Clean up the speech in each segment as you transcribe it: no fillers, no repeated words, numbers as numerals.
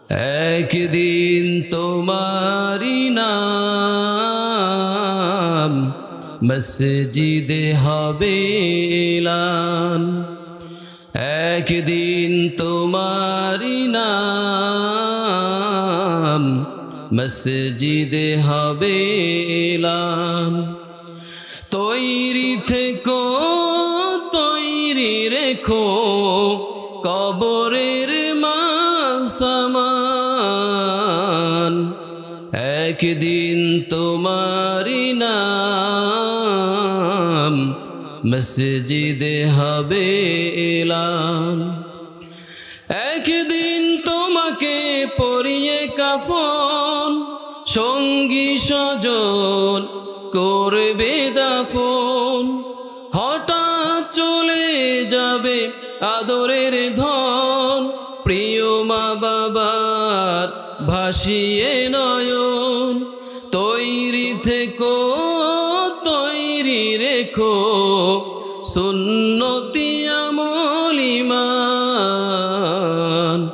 একদিন তোমারি নাম মসজিদে হবে এলান। একদিন তোমারি নাম মসজিদে হবে এলান। তৈরি থেকো তৈরি রেখো কবরের সামান। একদিন তোমারি নাম মসজিদে হবে এলান। একদিন তোমাকে পরিয়ে কাফন সঙ্গী স্বজন করবে দাফন। হঠাৎ চলে যাবে আদরের ধন, প্রিয় মা বাবার ভাসিয়ে নয়ন। তৈরি থেকো তৈরি রেখো সুন্নতি আমল ঈমান।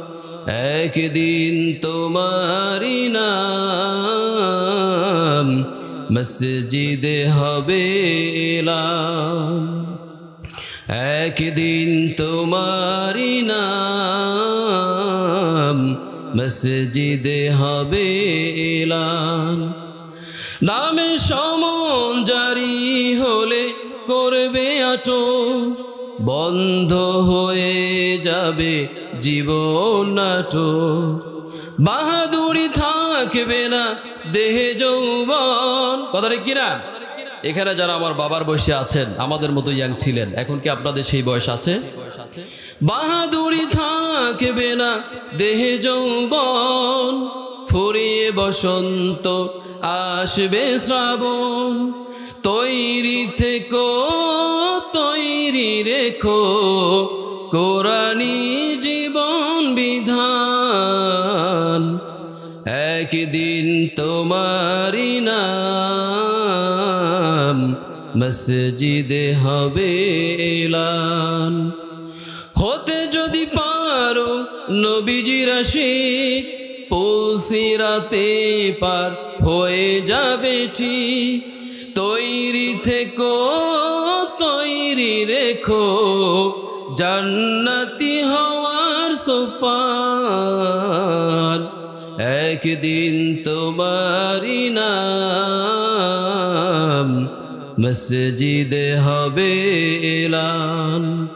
একদিন তোমারি নাম মসজিদে হবে এলান। একদিন তোমারি নাম মসজিদে হবে এলান। নামে সমন জারি হলে করবে আটক, বন্ধ হয়ে যাবে জীবন নাটক। বাহাদুরি থাকবে না দেহে যৌবন। কথা ঠিক কিনা? এখানে যারা আমার বাবার বয়সে আছেন, আমাদের মতো ইয়াং ছিলেন, এখন কি আপনাদের সেই বয়স আছে? বাহাদুরি থাকবে না দেহে যৌবন, ফুরিয়ে বসন্ত আসবে শ্রাবণ। তৈরি থেকো তৈরি রেখো কোরআনী জীবন বিধান। একদিন তোমারি নাম মসজিদে হবে এলান। হতে যদি পারো নবীজির আশিক, পুলসিরাতে পার হয়ে যাবে ঠিক। তৈরি থেকো তৈরি রেখো জান্নাতি হওয়ার সোপান। একদিন তোমারি নাম মসজিদে হবে এলান।